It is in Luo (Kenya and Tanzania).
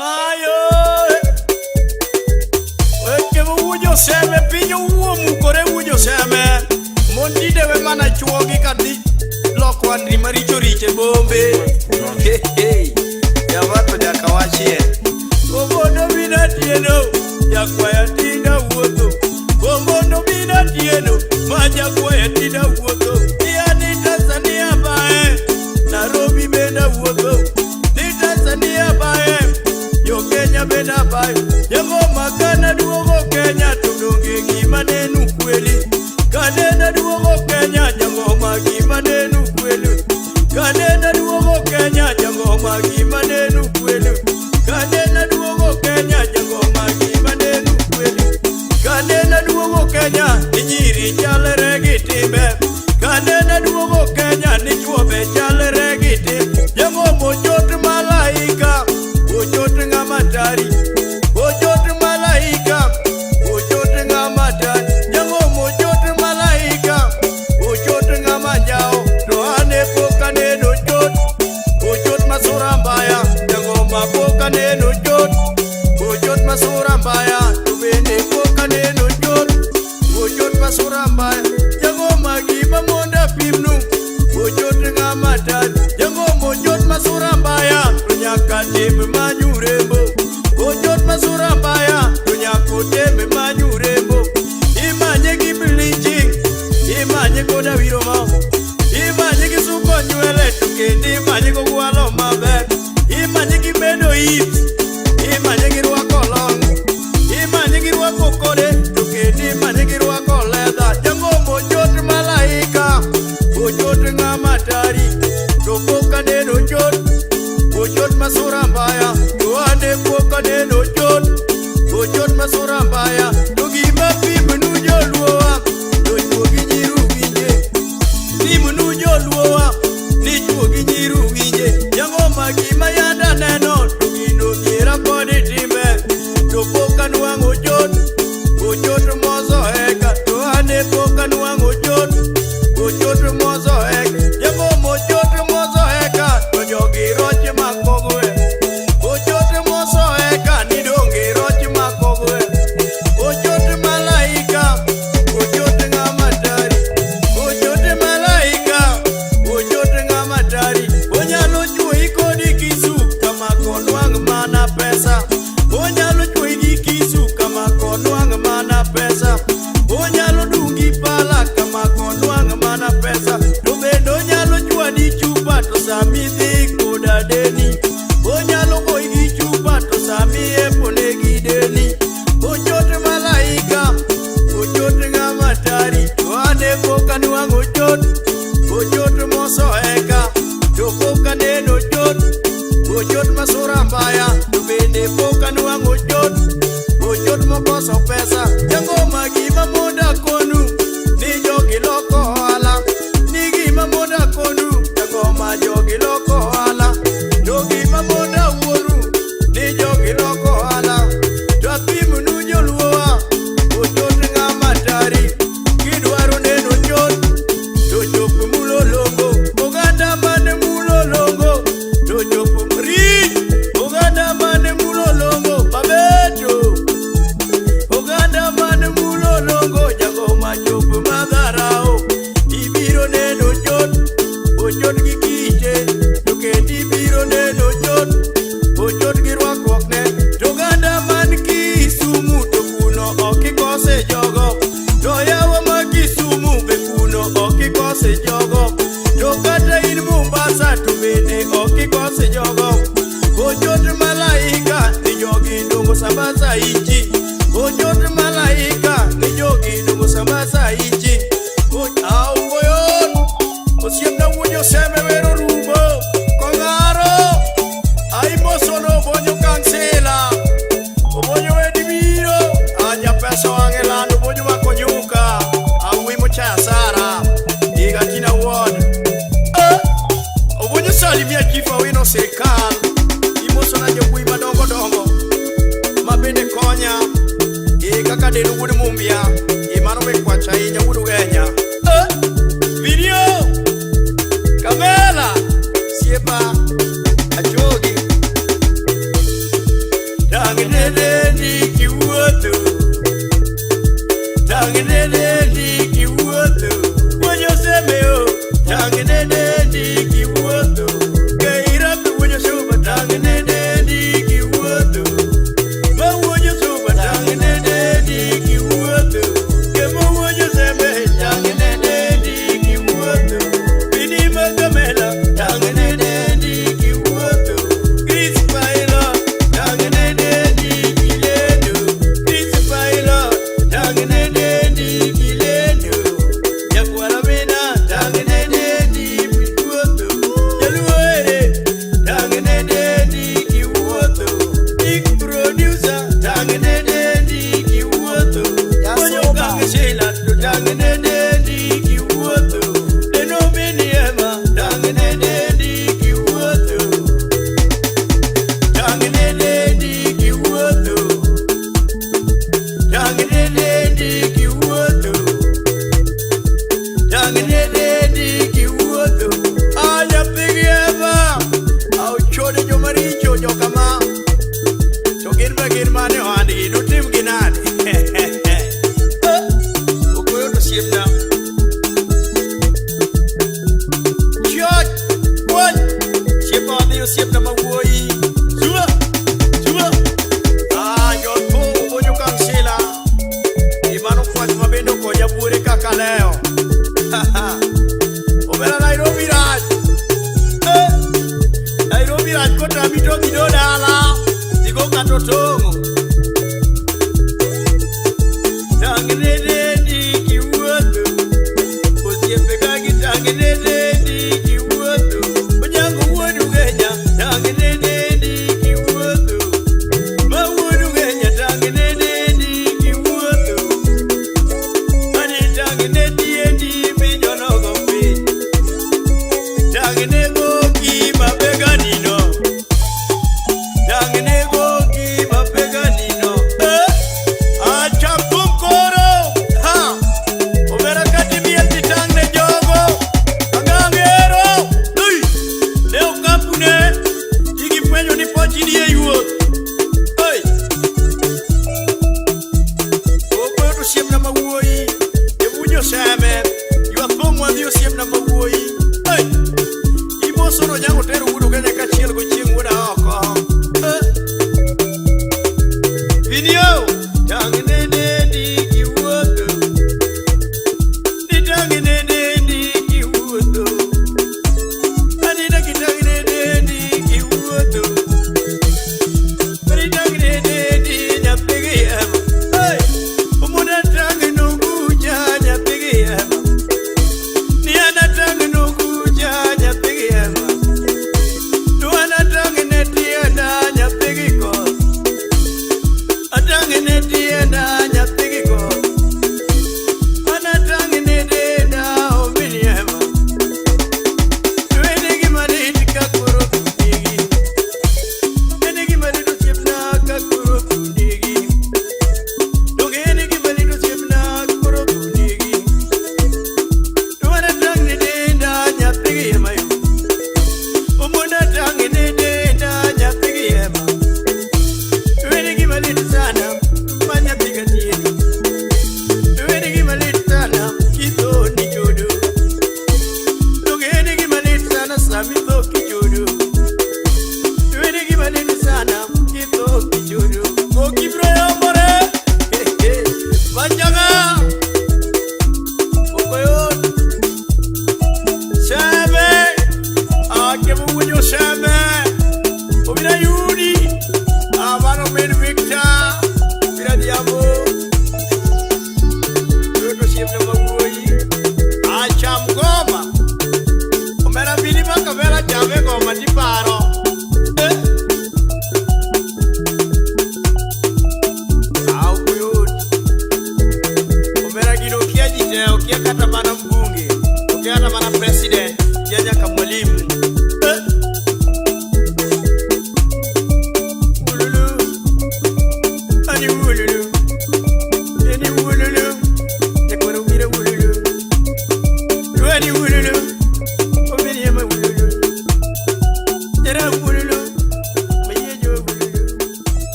Mayo, que uyo seme pinyo uomu kore uyo seme. Mondi deve mana chuogi kadi loko andri maricho riche bombe. Hey hey, ya vato ya kawachie. Obono bina tieno, ya kwaya tina uoto. Obono bina tieno, maja kwaya tina uoto. Iya ni Tanzania bae, Nairobi benda uoto. Ni Tanzania bae, yo Kenya benda bae. Yango makana duogo Kenya, tudonge gimanenu kweli. Kanena duogo Kenya, jango magimanenu kweli. Kanena duogo Kenya, jango magimanenu kweli. Kanena duogo Kenya, jango magimanenu kweli. Kanena duogo Kenya, inyiri chalere gitimbe. Kanena duogo Kenya, nichuobe chalere gitimbe. Jango mojot malaika, mojot ngamatari. Mojot malaika, mojot ngamatari. Jango mojot malaika, mojot ngamajao. Rohane poka neno jot, mojot masura mbaya. Jango mapoka neno jot, mojot masura mbaya. Tubende poka neno jot, mojot masura mbaya. Jango magiba monda pimnu, mojot ngamatari. Jango mojot masura mbaya. Tunyaka tebe manyurembo, mojot masura mbaya. Tunyako tebe manyurembo. Imanye gibiliching, imanye koda viroma. Imanye gisuko nywele tukende, imanye kogwalo maber. Imanye gibedo hips, imanye girwako long. Imanye girwako kode, tukende imanye girwako leather. Jango mojot malaika, mojot ngamatari. Topoka neno jot, mojot masura mbaya. Tuane poka neno jot, mojot masura mbaya. Tugima pimnu joluwa, tojuogi nyiru winje. Pimnu joluwa, nijuogi nyiru winje. Jango magima yanda neno, tugino gira kodi timbe. Topoka nuango jot, mojot mozo heka. Tuane poka nuango jot, mojot mozo heka. Jango mojot mozo heka, tojogi roche makogwe. Mojot mozo heka, nidonge roche makogwe. Mojot malaika, mojot ngamatari. Mojot malaika, mojot ngamatari. Onyalo chwei kodi kisu, kama konwang mana pesa. Onyalo chwei gi kisu, kama konwang mana pesa. Onyalo dungi pala, kama konwang mana pesa. To bendo onyalo chwadi chupa, to sami dhi koda deni. Onyalo koi gi chupa, to sami epone gi deni. Mojot malaika, mojot ngamatari. To ane poka nuango jot, mojot moso heka. To poka neno jot, mojot masura mbaya. To bende poka nuango jot, mojot mokoso pesa. Jango magima moda konu, ni jogi loko hala. Ni gima moda konu, jango ma jogi loko hala. Jogi ma moda uoru, ni jogi loko hala. Twapimu nu joluwa, mojot ngamatari. Kidwaro neno jot, to chopu mulolongo. Oganda mane mulolongo, to chopu mri. Oganda mane mulolongo, babeto. Oganda mane mulolongo, jango ma chopu madharao. Ibiro neno jot, ojot gi kiche. To kendi biro neno jot, ojot gi rwakruok ne. To oganda man Kisumu, to kuno okikose jogo. To yawa ma Kisumu, be kuno okikose jogo. To kata in Mombasa, to bende okikose jogo. Ojot malaika, ni jogi dongo Sambasa ichi. Ojot malaika, ni jogi dongo Sambasa ichi. Augoyon, osiemna wujo seme wero rubo. Kongaro, aimosono bonyo kansela. Obonyo edibiro, aja pesa wangelano bonyo wakonyuka. Awimo chaya sara, diga tina wad. Obonyo salimia kifa wino serikal. Imosona jobui madongo dongo. Mabende konya, kaka denu wudu mumbia. Imano mekwacha inya wudu genya. Video, kamera, siepa, ajogi. Ni pochi ni yuo